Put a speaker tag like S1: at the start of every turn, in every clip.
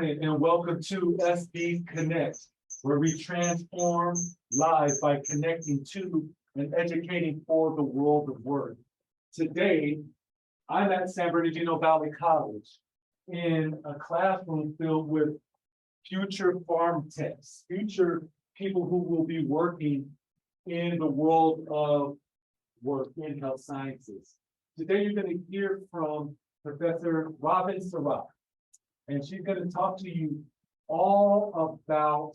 S1: morning and welcome to SB Connect, where we transform lives by connecting to and educating for the world of work. Today, I'm at San Bernardino Valley College in a classroom filled with future farm techs, future people who will be working in the world of work in health sciences. Today, you're going to hear from Professor Robyn Seraj, and she's going to talk to you all about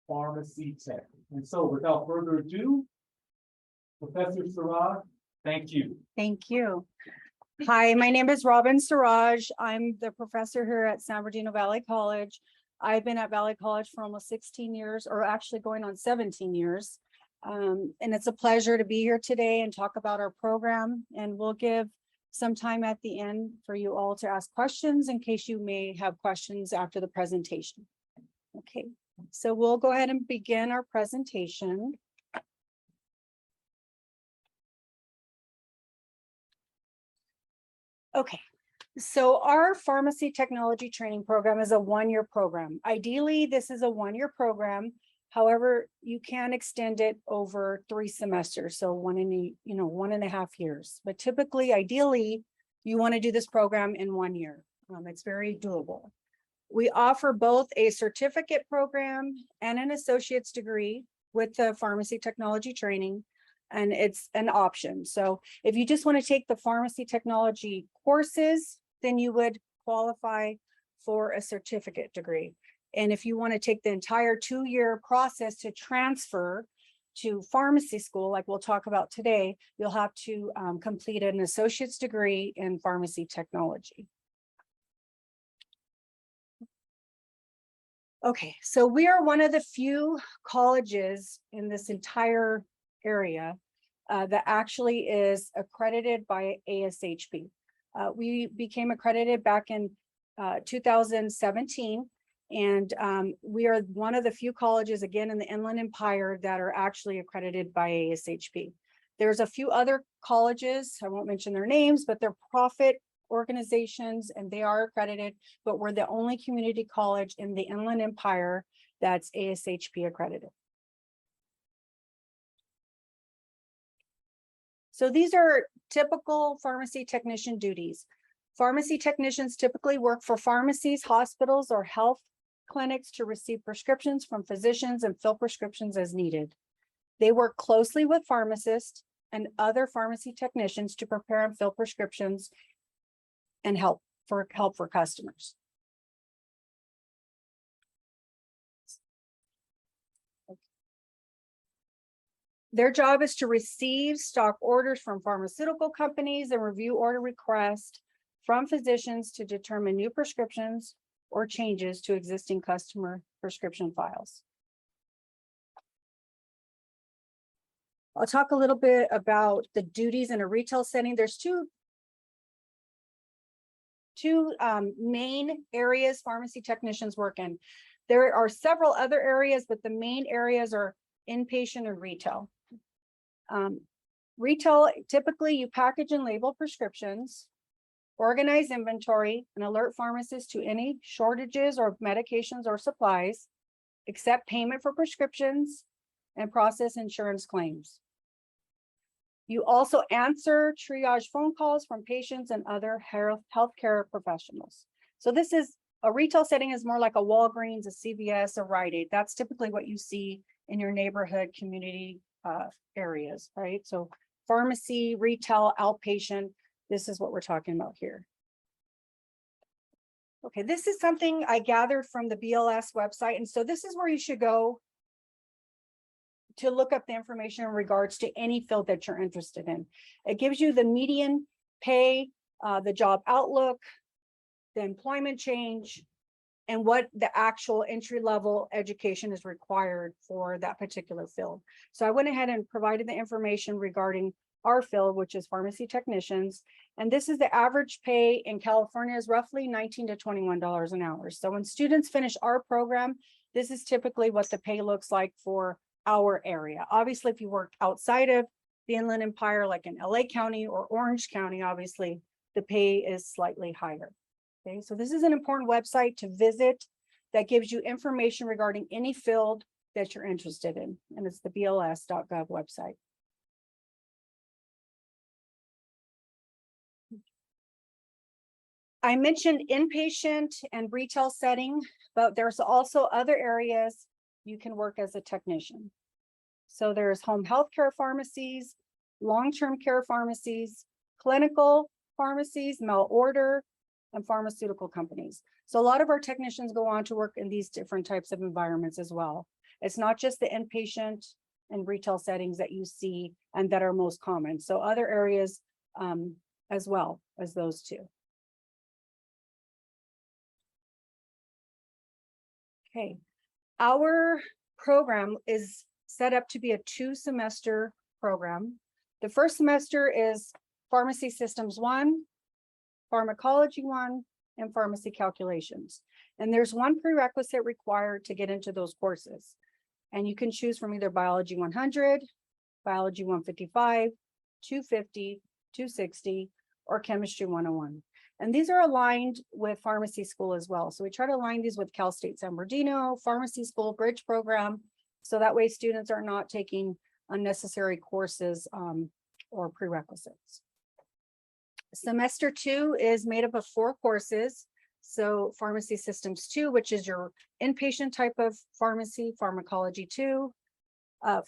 S1: pharmacy tech. And so without further ado, Professor Seraj, thank you.
S2: Thank you. Hi, my name is Robyn Seraj. I'm the professor here at San Bernardino Valley College. I've been at Valley College for almost 16 years, or actually going on 17 years. And it's a pleasure to be here today and talk about our program. And we'll give some time at the end for you all to ask questions in case you may have questions after the presentation. Okay, so we'll go ahead and begin our presentation. Okay, so our pharmacy technology training program is a one-year program. Ideally, this is a one-year program. However, you can extend it over 3 semesters, so 1.5 years. But typically, ideally, you want to do this program in 1 year. It's very doable. We offer both a certificate program and an associate's degree with the pharmacy technology training, and it's an option. So if you just want to take the pharmacy technology courses, then you would qualify for a certificate degree. And if you want to take the entire 2-year process to transfer to pharmacy school, like we'll talk about today, you'll have to complete an associate's degree in pharmacy technology. Okay, so we are one of the few colleges in this entire area that actually is accredited by ASHP. We became accredited back in 2017. And we are one of the few colleges, again, in the Inland Empire that are actually accredited by ASHP. There's a few other colleges, I won't mention their names, but they're profit organizations and they are accredited, but we're the only community college in the Inland Empire that's ASHP accredited. So these are typical pharmacy technician duties. Pharmacy technicians typically work for pharmacies, hospitals, or health clinics to receive prescriptions from physicians and fill prescriptions as needed. They work closely with pharmacists and other pharmacy technicians to prepare and fill prescriptions and help for customers. Their job is to receive stock orders from pharmaceutical companies and review order requests from physicians to determine new prescriptions or changes to existing customer prescription files. I'll talk a little bit about the duties in a retail setting. There's two main areas pharmacy technicians work in. There are several other areas, but the main areas are inpatient and retail. Retail, typically you package and label prescriptions, organize inventory, and alert pharmacists to any shortages or medications or supplies, accept payment for prescriptions, and process insurance claims. You also answer triage phone calls from patients and other healthcare professionals. So this is a retail setting is more like a Walgreens, a CVS, a Rite Aid. That's typically what you see in your neighborhood community areas, right? So pharmacy, retail, outpatient, this is what we're talking about here. Okay, this is something I gathered from the BLS website. And so this is where you should go to look up the information in regards to any field that you're interested in. It gives you the median pay, the job outlook, the employment change, and what the actual entry-level education is required for that particular field. So I went ahead and provided the information regarding our field, which is pharmacy technicians. And this is the average pay in California is roughly $19 to $21 an hour. So when students finish our program, this is typically what the pay looks like for our area. Obviously, if you work outside of the Inland Empire, like in LA County or Orange County, obviously the pay is slightly higher. Okay, so this is an important website to visit that gives you information regarding any field that you're interested in, and it's the bls.gov website. I mentioned inpatient and retail setting, but there's also other areas you can work as a technician. So there's home health care pharmacies, long-term care pharmacies, clinical pharmacies, mail order, and pharmaceutical companies. So a lot of our technicians go on to work in these different types of environments as well. It's not just the inpatient and retail settings that you see and that are most common. So other areas as well as those two. Okay, our program is set up to be a 2-semester program. The first semester is Pharmacy Systems 1, Pharmacology 1, and Pharmacy Calculations. And there's one prerequisite required to get into those courses. And you can choose from either Biology 100, Biology 155, 250, 260, or Chemistry 101. And these are aligned with pharmacy school as well. So we try to align these with Cal State San Bernardino, pharmacy school bridge program. So that way students are not taking unnecessary courses or prerequisites. Semester 2 is made up of 4 courses. So Pharmacy Systems 2, which is your inpatient type of pharmacy, Pharmacology 2,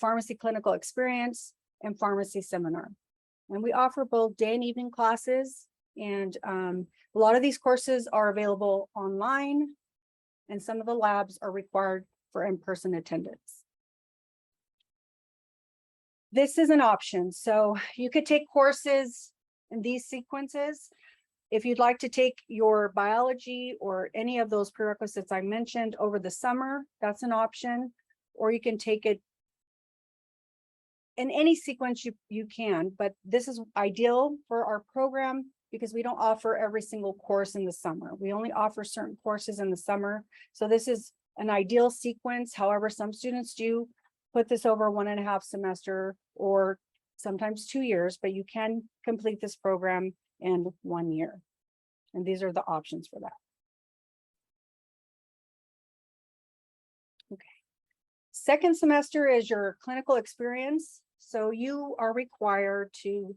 S2: Pharmacy Clinical Experience, and Pharmacy Seminar. And we offer both day and evening classes. And a lot of these courses are available online, and some of the labs are required for in-person attendance. This is an option. So you could take courses in these sequences. If you'd like to take your biology or any of those prerequisites I mentioned over the summer, that's an option. Or you can take it in any sequence you can, but this is ideal for our program because we don't offer every single course in the summer. We only offer certain courses in the summer. So this is an ideal sequence. However, some students do put this over 1.5 semester or sometimes 2 years, but you can complete this program in 1 year. And these are the options for that. Okay. Second semester is your clinical experience. So you are required to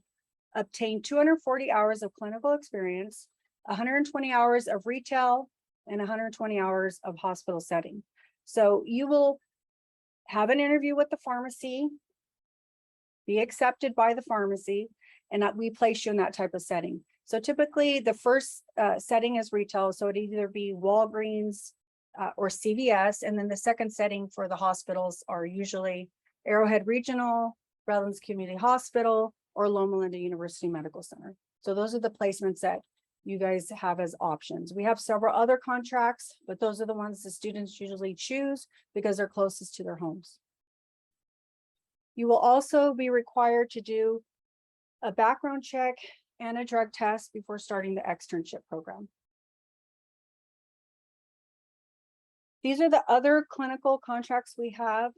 S2: obtain 240 hours of clinical experience, 120 hours of retail, and 120 hours of hospital setting. So you will have an interview with the pharmacy, be accepted by the pharmacy, and we place you in that type of setting. So typically the first setting is retail. So it'd either be Walgreens or CVS. And then the second setting for the hospitals are usually Arrowhead Regional, Redlands Community Hospital, or Loma Linda University Medical Center. So those are the placements that you guys have as options. We have several other contracts, but those are the ones the students usually choose because they're closest to their homes. You will also be required to do a background check and a drug test before starting the externship program. These are the other clinical contracts we have.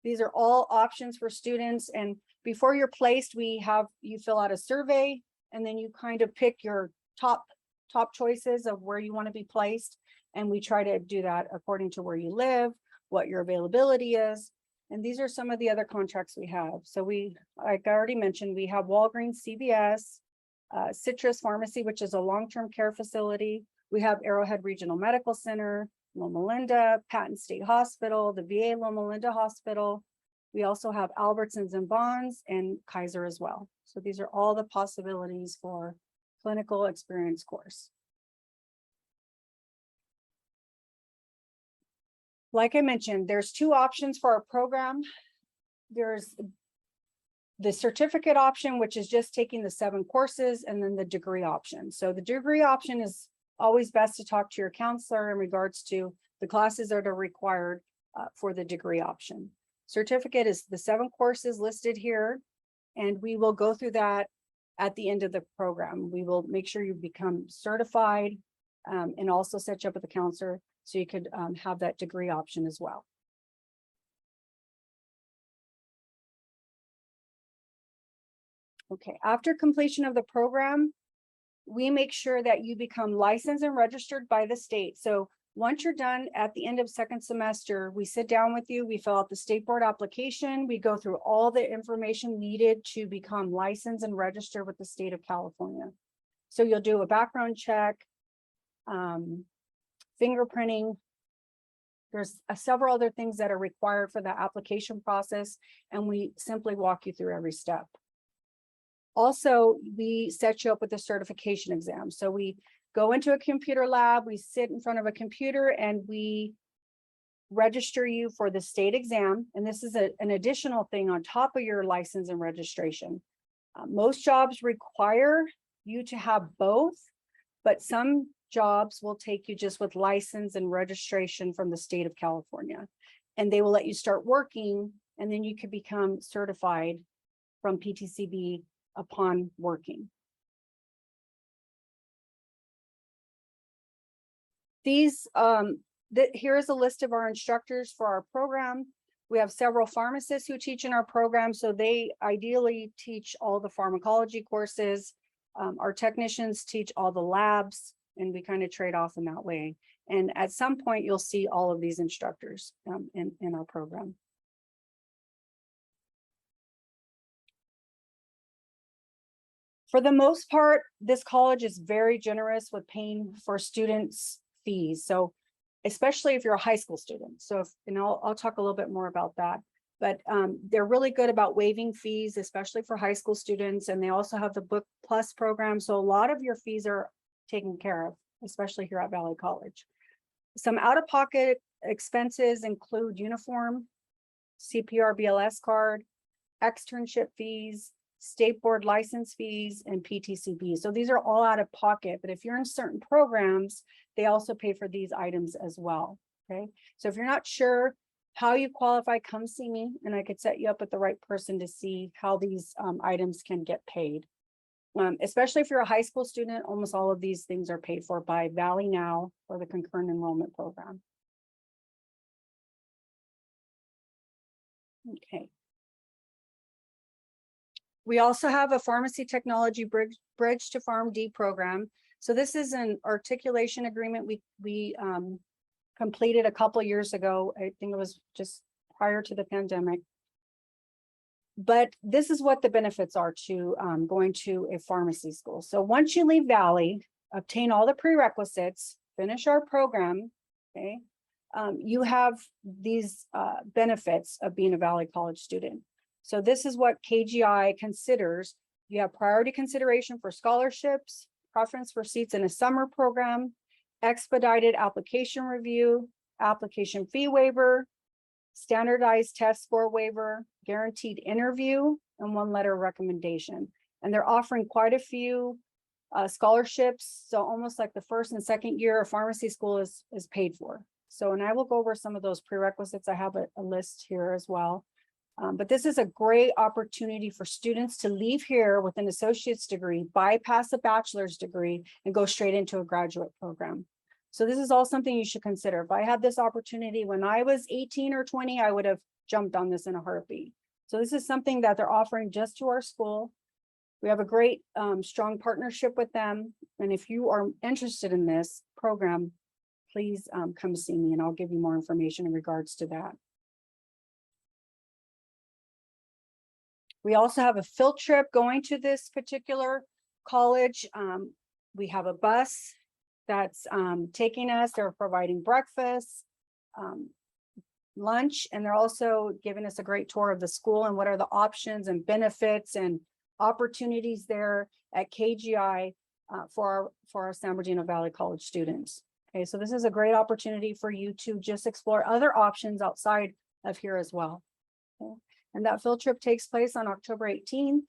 S2: These are all options for students, and before you're placed, we have you fill out a survey, and then you kind of pick your top choices of where you want to be placed, and we try to do that according to where you live, what your availability is. And these are some of the other contracts we have. So like I already mentioned, we have Walgreens, CVS, Citrus Pharmacy, which is a long-term care facility. We have Arrowhead Regional Medical Center, Loma Linda, Patton State Hospital, the VA Loma Linda Hospital. We also have Albertsons and Bonds and Kaiser as well. So these are all the possibilities for clinical experience course. Like I mentioned, there's 2 options for our program. There's the certificate option, which is just taking the 7 courses, and then the degree option. So the degree option is always best to talk to your counselor in regards to the classes that are required for the degree option. Certificate is the 7 courses listed here, and we will go through that at the end of the program. We will make sure you become certified and also set you up with a counselor so you could have that degree option as well. Okay, after completion of the program, we make sure that you become licensed and registered by the state. So Once you're done at the end of second semester, we sit down with you, we fill out the state board application, we go through all the information needed to become licensed and registered with the state of California. So you'll do a background check, fingerprinting. There's several other things that are required for the application process, and we simply walk you through every step. Also, we set you up with a certification exam. So we go into a computer lab, we sit in front of a computer, and we register you for the state exam. And this is an additional thing on top of your license and registration. Most jobs require you to have both, but some jobs will take you just with license and registration from the state of California. And they will let you start working, and then you can become certified from PTCB upon working. These, here is a list of our instructors for our program. We have several pharmacists who teach in our program, so they ideally teach all the pharmacology courses. Our technicians teach all the labs, and we kind of trade off in that way. And at some point, you'll see all of these instructors in our program. For the most part, this college is very generous with paying for students' fees. So especially if you're a high school student. So, I'll talk a little bit more about that. But they're really good about waiving fees, especially for high school students. And they also have the Book Plus program. So a lot of your fees are taken care of, especially here at Valley College. Some out-of-pocket expenses include uniform, CPR BLS card, externship fees, state board license fees, and PTCB. So these are all out of pocket, but if you're in certain programs, they also pay for these items as well, okay? So if you're not sure how you qualify, come see me, and I could set you up with the right person to see how these items can get paid. Especially if you're a high school student, almost all of these things are paid for by Valley Now or the concurrent enrollment program. Okay. We also have a pharmacy technology bridge to PharmD program. So this is an articulation agreement we completed a couple years ago. I think it was just prior to the pandemic. But this is what the benefits are to going to a pharmacy school. So once you leave Valley, obtain all the prerequisites, finish our program, okay, you have these benefits of being a Valley College student. So this is what KGI considers. You have priority consideration for scholarships, preference for seats in a summer program, expedited application review, application fee waiver, standardized test score waiver, guaranteed interview, and one letter of recommendation. And they're offering quite a few scholarships. So almost like the first and second year of pharmacy school is paid for. So, and I will go over some of those prerequisites. I have a list here as well. But this is a great opportunity for students to leave here with an associate's degree, bypass a bachelor's degree, and go straight into a graduate program. So this is all something you should consider. If I had this opportunity when I was 18 or 20, I would have jumped on this in a heartbeat. So this is something that they're offering just to our school. We have a great, strong partnership with them. And if you are interested in this program, please come see me and I'll give you more information in regards to that. We also have a field trip going to this particular college. We have a bus that's taking us. They're providing breakfast, lunch, and they're also giving us a great tour of the school and what are the options and benefits and opportunities there at KGI for our San Bernardino Valley College students. Okay, so this is a great opportunity for you to just explore other options outside of here as well. Okay. And that field trip takes place on October 18th.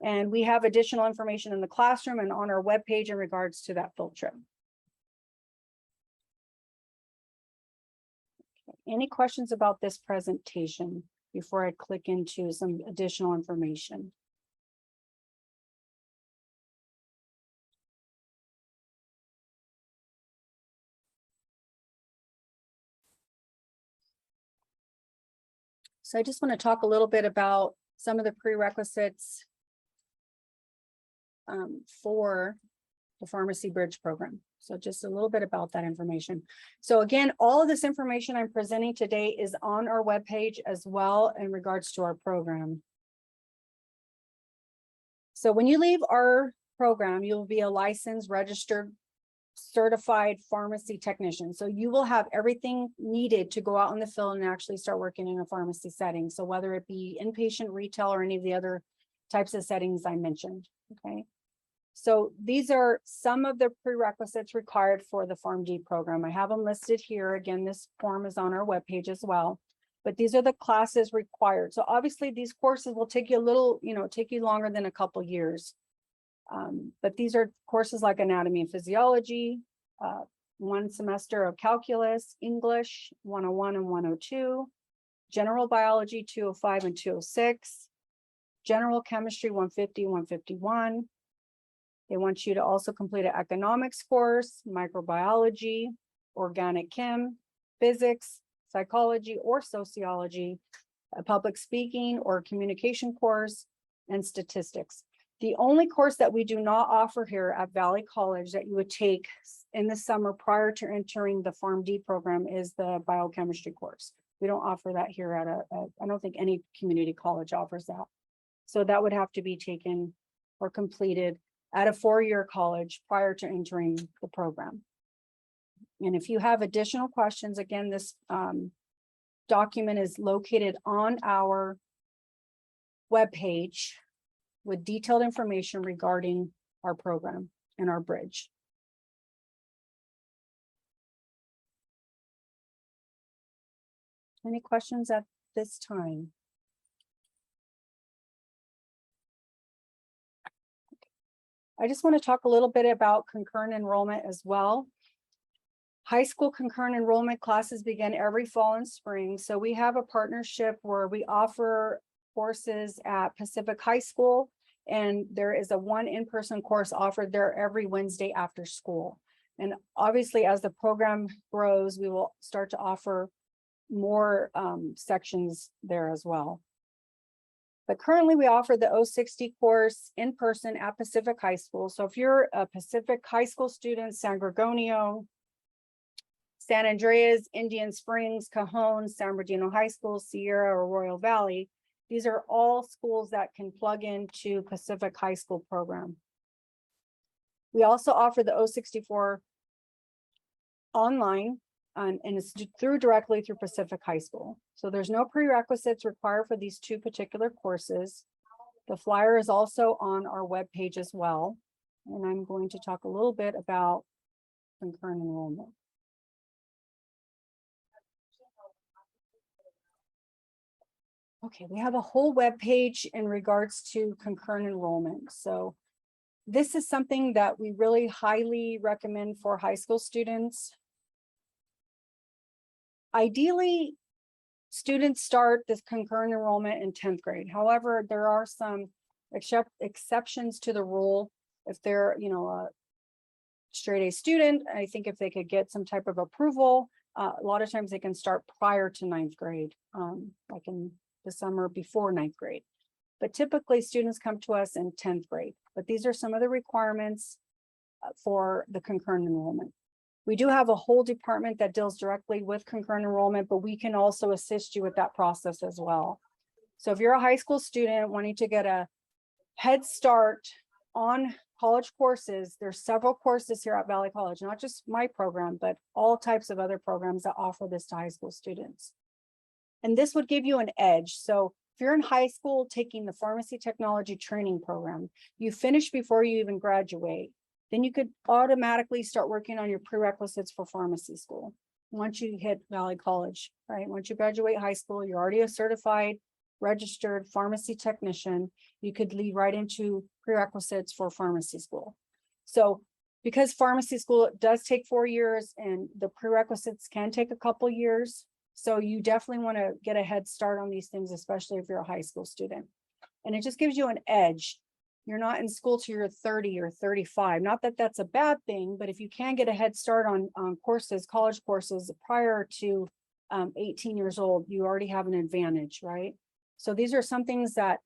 S2: And we have additional information in the classroom and on our webpage in regards to that field trip. Okay. Any questions about this presentation before I click into some additional information? So I just want to talk a little bit about some of the prerequisites for the Pharmacy Bridge program. So just a little bit about that information. So again, all of this information I'm presenting today is on our webpage as well in regards to our program. So when you leave our program, you'll be a licensed, registered, certified pharmacy technician. So you will have everything needed to go out in the field and actually start working in a pharmacy setting. So whether it be inpatient, retail, or any of the other types of settings I mentioned, okay? So these are some of the prerequisites required for the PharmD program. I have them listed here. Again, this form is on our webpage as well, but these are the classes required. So obviously these courses will take you a little, take you longer than a couple years. But these are courses like anatomy and physiology, 1 semester of calculus, English 101 and 102, general biology 205 and 206, general chemistry 150, 151. They want you to also complete an economics course, microbiology, organic chem, physics, psychology or sociology, a public speaking or communication course, and statistics. The only course that we do not offer here at Valley College that you would take in the summer prior to entering the PharmD program is the biochemistry course. We don't offer that here at I don't think any community college offers that. So that would have to be taken or completed at a 4-year college prior to entering the program. And if you have additional questions, again, this document is located on our webpage with detailed information regarding our program and our bridge. Any questions at this time? I just want to talk a little bit about concurrent enrollment as well. High school concurrent enrollment classes begin every fall and spring. So we have a partnership where we offer courses at Pacific High School, and there is a 1 in-person course offered there every Wednesday after school. And obviously, as the program grows, we will start to offer more sections there as well. But currently we offer the 060 course in person at Pacific High School. So if you're a Pacific High School student, San Gorgonio, San Andreas, Indian Springs, Cajon, San Bernardino High School, Sierra, or Royal Valley, these are all schools that can plug into Pacific High School program. We also offer the 064 online, and it's directly through Pacific High School. So there's no prerequisites required for these 2 particular courses. The flyer is also on our webpage as well. And I'm going to talk a little bit about concurrent enrollment. Okay, we have a whole webpage in regards to concurrent enrollment. So this is something that we really highly recommend for high school students. Ideally, students start this concurrent enrollment in 10th grade. However, there are some exceptions to the rule. If they're, a straight A student, I think if they could get some type of approval, a lot of times they can start prior to 9th grade, like in the summer before 9th grade. But typically students come to us in 10th grade. But these are some of the requirements for the concurrent enrollment. We do have a whole department that deals directly with concurrent enrollment, but we can also assist you with that process as well. So if you're a high school student wanting to get a head start on college courses, there's several courses here at Valley College, not just my program, but all types of other programs that offer this to high school students. And this would give you an edge. So if you're in high school taking the pharmacy technology training program, you finish before you even graduate, then you could automatically start working on your prerequisites for pharmacy school. Once you hit Valley College, right? Once you graduate high school, you're already a certified, registered pharmacy technician. You could lead right into prerequisites for pharmacy school. So because pharmacy school does take 4 years and the prerequisites can take a couple years, so you definitely want to get a head start on these things, especially if you're a high school student. And it just gives you an edge. You're not in school till you're 30 or 35. Not that that's a bad thing, but if you can get a head start on courses, college courses prior to 18 years old, you already have an advantage, right? So these are some things that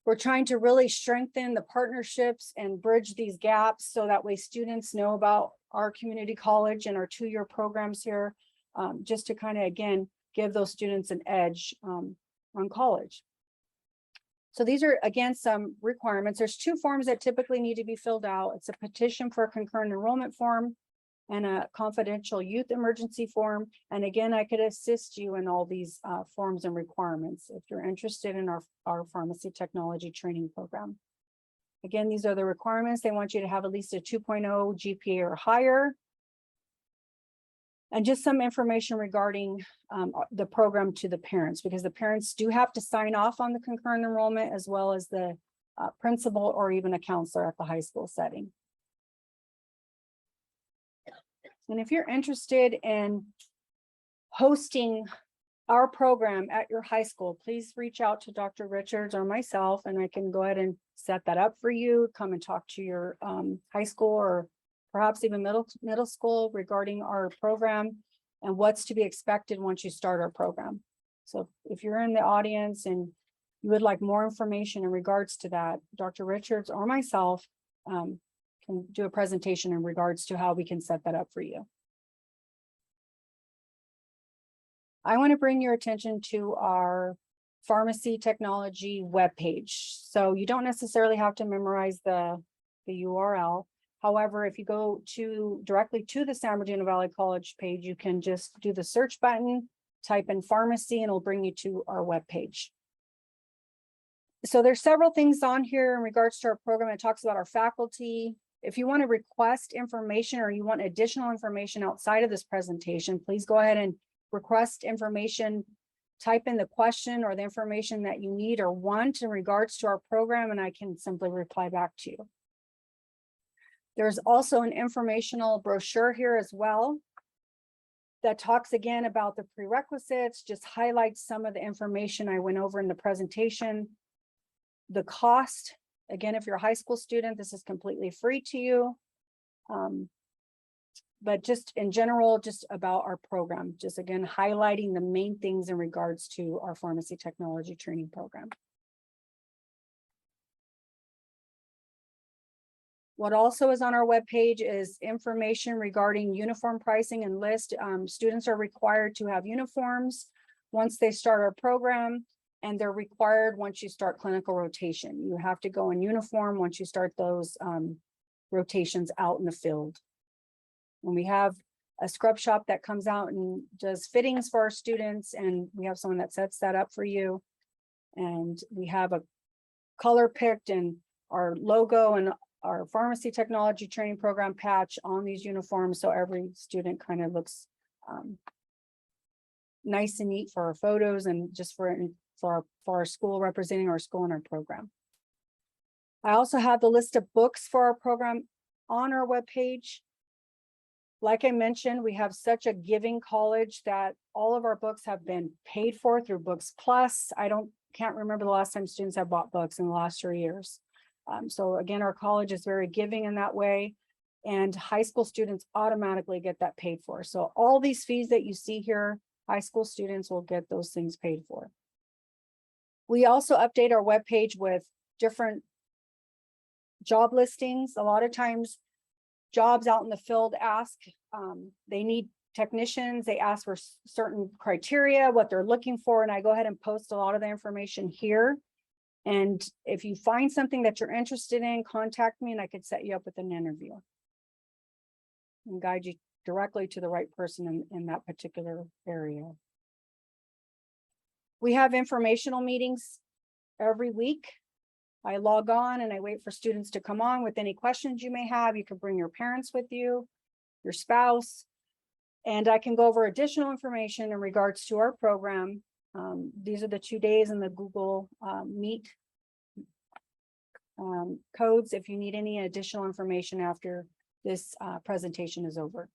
S2: we're trying to really strengthen the partnerships and bridge these gaps so that way students know about our community college and our 2-year programs here, just to kind of, again, give those students an edge on college. So these are, again, some requirements. There's 2 forms that typically need to be filled out. It's a petition for a concurrent enrollment form and a confidential youth emergency form. And again, I could assist you in all these forms and requirements if you're interested in our pharmacy technology training program. Again, these are the requirements. They want you to have at least a 2.0 GPA or higher. And just some information regarding the program to the parents, because the parents do have to sign off on the concurrent enrollment, as well as the principal or even a counselor at the high school setting. And if you're interested in hosting our program at your high school, please reach out to Dr. Richards or myself, and I can go ahead and set that up for you. Come and talk to your high school or perhaps even middle school regarding our program and what's to be expected once you start our program. So if you're in the audience and you would like more information in regards to that, Dr. Richards or myself can do a presentation in regards to how we can set that up for you. I want to bring your attention to our pharmacy technology webpage. So you don't necessarily have to memorize the URL. However, if you go directly to the San Bernardino Valley College page, you can just do the search button, type in pharmacy, and it'll bring you to our webpage. So there's several things on here in regards to our program. It talks about our faculty. If you want to request information or you want additional information outside of this presentation, please go ahead and request information. Type in the question or the information that you need or want in regards to our program, and I can simply reply back to you. There's also an informational brochure here as well that talks again about the prerequisites, just highlights some of the information I went over in the presentation. The cost, again, if you're a high school student, this is completely free to you. But just in general, just about our program, just again, highlighting the main things in regards to our pharmacy technology training program. What also is on our webpage is information regarding uniform pricing and list. Students are required to have uniforms once they start our program, and they're required once you start clinical rotation. You have to go in uniform once you start those rotations out in the field. And we have a scrub shop that comes out and does fittings for our students, and we have someone that sets that up for you. And we have a color picked and our logo and our pharmacy technology training program patch on these uniforms, so every student kind of looks nice and neat for our photos and just for our school, representing our school and our program. I also have the list of books for our program on our webpage. Like I mentioned, we have such a giving college that all of our books have been paid for through Books Plus. Can't remember the last time students have bought books in the last 3 years. So again, our college is very giving in that way, and high school students automatically get that paid for. So all these fees that you see here, high school students will get those things paid for. We also update our webpage with different job listings. A lot of times jobs out in the field ask, they need technicians, they ask for certain criteria, what they're looking for, and I go ahead and post a lot of the information here. And if you find something that you're interested in, contact me and I could set you up with an interview and guide you directly to the right person in that particular area. We have informational meetings every week. I log on and I wait for students to come on with any questions you may have. You can bring your parents with you, your spouse, and I can go over additional information in regards to our program. These are the 2 days in the Google Meet codes if you need any additional information after this presentation is over.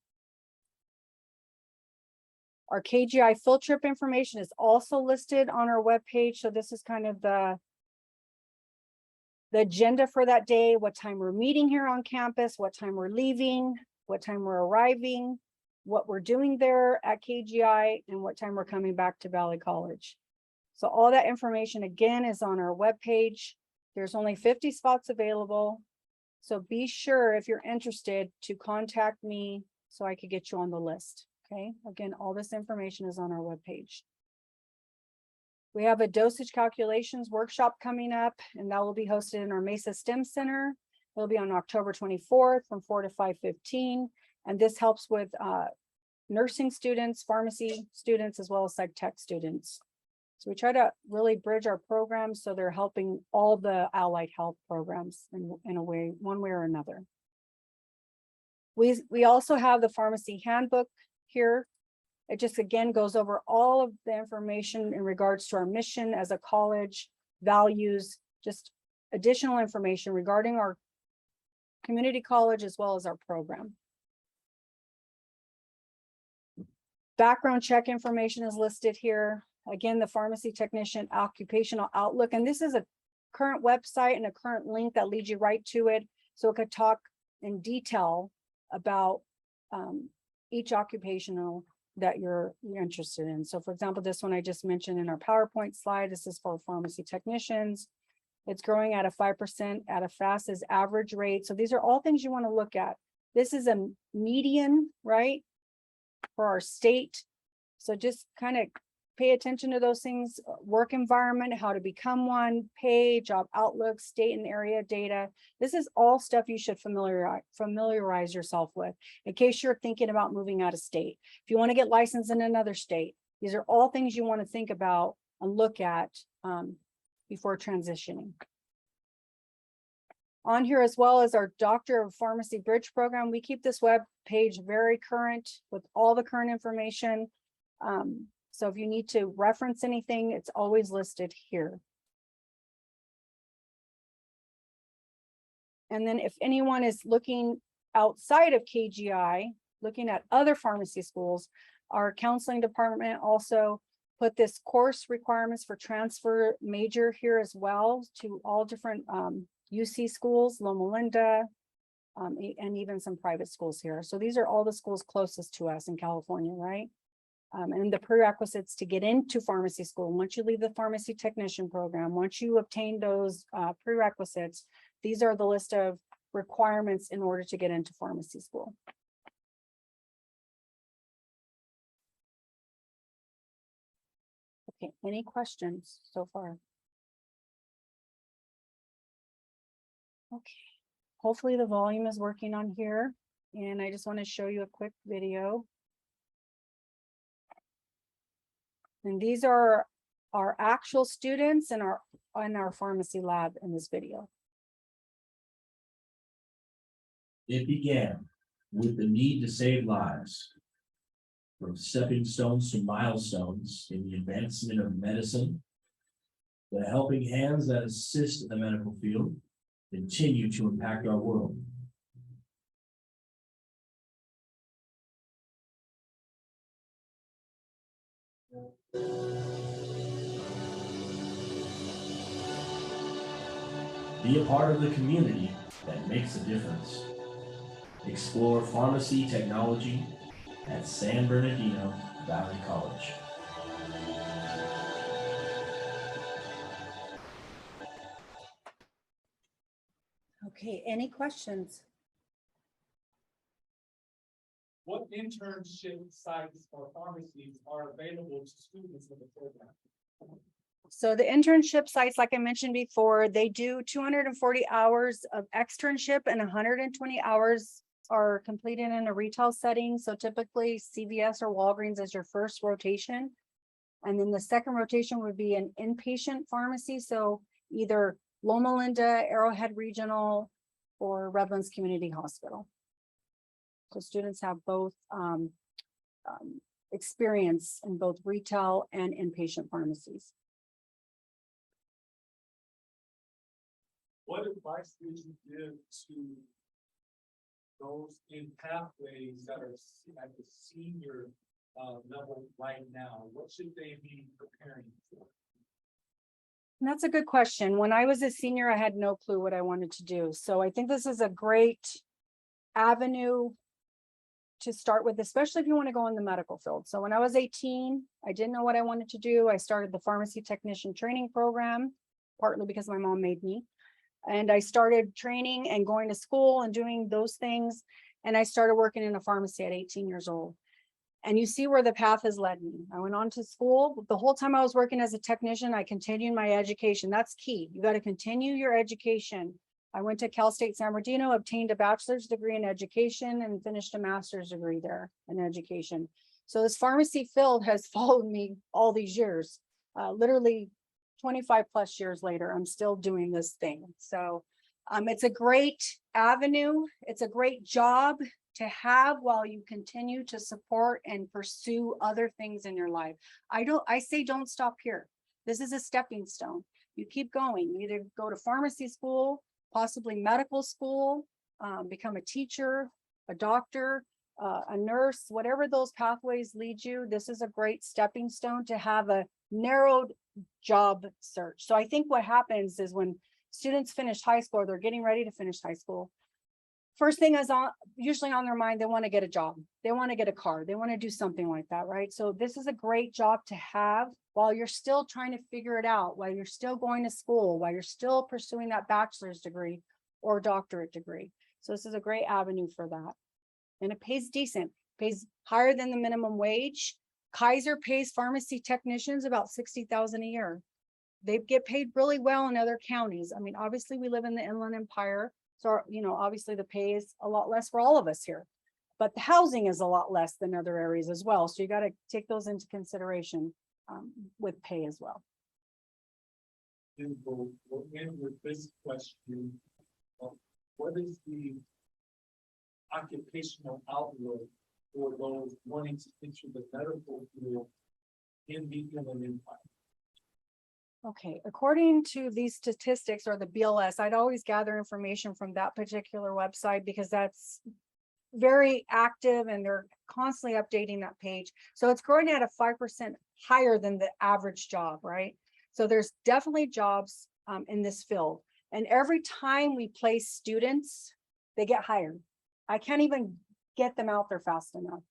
S2: Our KGI field trip information is also listed on our webpage. So this is kind of the agenda for that day, what time we're meeting here on campus, what time we're leaving, what time we're arriving, what we're doing there at KGI, and what time we're coming back to Valley College. So all that information again is on our webpage. There's only 50 spots available. So be sure if you're interested to contact me so I could get you on the list. Okay, again, all this information is on our webpage. We have a dosage calculations workshop coming up, and that will be hosted in our Mesa STEM Center. It'll be on October 24th from 4 to 5:15. And this helps with nursing students, pharmacy students, as well as psych tech students. So we try to really bridge our programs so they're helping all the allied health programs in a way, one way or another. We also have the pharmacy handbook here. It just again goes over all of the information in regards to our mission as a college, values, just additional information regarding our community college as well as our program. Background check information is listed here. Again, the pharmacy technician occupational outlook, and this is a current website and a current link that leads you right to it. So it could talk in detail about each occupational that you're interested in. So for example, this one I just mentioned in our PowerPoint slide, this is for pharmacy technicians. It's growing at a 5% at a fastest average rate. So these are all things you want to look at. This is a median, right, for our state. So just kind of pay attention to those things, work environment, how to become one, pay, job outlook, state and area data. This is all stuff you should familiarize yourself with in case you're thinking about moving out of state. If you want to get licensed in another state, these are all things you want to think about and look at before transitioning. On here, as well as our Doctor of Pharmacy Bridge program, we keep this web page very current with all the current information. So if you need to reference anything, it's always listed here. And then if anyone is looking outside of KGI, looking at other pharmacy schools, our counseling department also put this course requirements for transfer major here as well to all different UC schools, Loma Linda, and even some private schools here. So these are all the schools closest to us in California, right? And the prerequisites to get into pharmacy school. Once you leave the pharmacy technician program, once you obtain those prerequisites, these are the list of requirements in order to get into pharmacy school. Okay, any questions so far? Okay, hopefully the volume is working on here. And I just want to show you a quick video. And these are our actual students in our pharmacy lab in this video.
S3: It began with the need to save lives. From stepping stones to milestones in the advancement of medicine, the helping hands that assist in the medical field continue to impact our world. Be a part of the community that makes a difference. Explore pharmacy technology at San Bernardino Valley College.
S2: Okay, any questions?
S1: What internship sites or pharmacies are available to students in the program?
S2: So the internship sites, like I mentioned before, they do 240 hours of externship and 120 hours are completed in a retail setting. So typically CVS or Walgreens is your first rotation. And then the second rotation would be an inpatient pharmacy. So either Loma Linda, Arrowhead Regional, or Redlands Community Hospital. So students have both experience in both retail and inpatient pharmacies.
S1: What advice would you give to those in pathways that are at the senior level right now? What should they be preparing for?
S2: And that's a good question. When I was a senior, I had no clue what I wanted to do. So I think this is a great avenue to start with, especially if you want to go in the medical field. So when I was 18, I didn't know what I wanted to do. I started the pharmacy technician training program, partly because my mom made me. And I started training and going to school and doing those things. And I started working in a pharmacy at 18 years old. And you see where the path has led me. I went on to school. The whole time I was working as a technician, I continued my education. That's key. You got to continue your education. I went to Cal State San Bernardino, obtained a bachelor's degree in education and finished a master's degree there in education. So this pharmacy field has followed me all these years, literally 25 plus years later, I'm still doing this thing. So it's a great avenue. It's a great job to have while you continue to support and pursue other things in your life. I say don't stop here. This is a stepping stone. You keep going. You either go to pharmacy school, possibly medical school, become a teacher, a doctor, a nurse, whatever those pathways lead you. This is a great stepping stone to have a narrowed job search. So I think what happens is when students finish high school, or they're getting ready to finish high school, first thing is usually on their mind, they want to get a job. They want to get a car. They want to do something like that, right? So this is a great job to have while you're still trying to figure it out, while you're still going to school, while you're still pursuing that bachelor's degree or doctorate degree. So this is a great avenue for that. And it pays decent, pays higher than the minimum wage. Kaiser pays pharmacy technicians about $60,000 a year. They get paid really well in other counties. I mean, obviously we live in the Inland Empire. So, obviously the pay is a lot less for all of us here, but the housing is a lot less than other areas as well. So you got to take those into consideration with pay as well.
S1: And we'll end with this question. What is the occupational outlook for those wanting to enter the medical field in the Inland Empire?
S2: Okay, according to these statistics or the BLS, I'd always gather information from that particular website because that's very active and they're constantly updating that page. So it's growing at a 5% higher than the average job, right? So there's definitely jobs in this field. And every time we place students, they get hired. I can't even get them out there fast enough.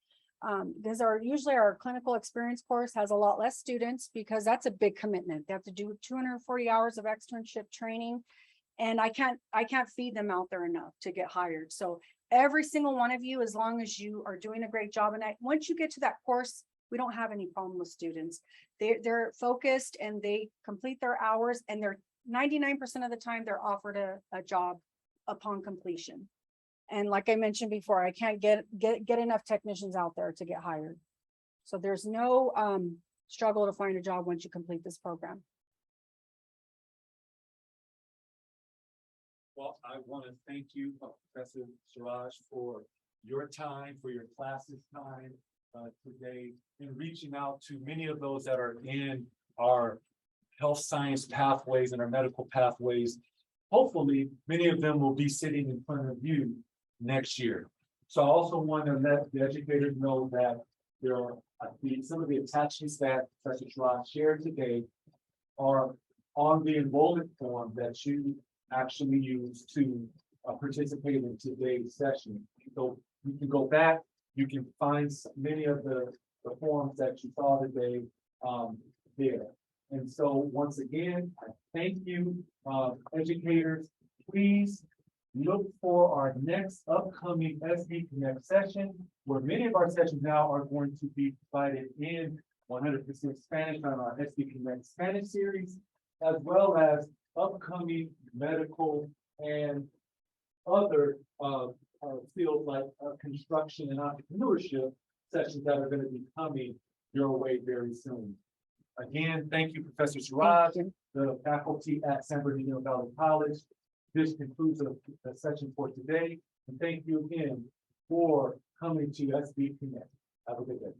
S2: Because usually our clinical experience course has a lot less students because that's a big commitment. They have to do 240 hours of externship training, and I can't feed them out there enough to get hired. So every single one of you, as long as you are doing a great job, and once you get to that course, we don't have any problem with students. They're focused and they complete their hours, and they're 99% of the time they're offered a job upon completion. And like I mentioned before, I can't get enough technicians out there to get hired. So there's no struggle to find a job once you complete this program.
S1: Well, I want to thank you, Professor Seraj, for your time, for your classes time today, and reaching out to many of those that are in our health science pathways and our medical pathways. Hopefully, many of them will be sitting in front of you next year. So I also want to let the educators know that there are some of the attachments that Professor Seraj shared today are on the enrollment form that you actually use to participate in today's session. So you can go back, you can find many of the forms that you saw today there. And so once again, I thank you, educators. Please look for our next upcoming SB Connect session, where many of our sessions now are going to be provided in 100% Spanish on our SB Connect Spanish series, as well as upcoming medical and other fields like construction and entrepreneurship sessions that are going to be coming your way very soon. Again, thank you, Professor Seraj, the faculty at San Bernardino Valley College. This concludes the session for today. And thank you again for coming to SB Connect. Have a good day.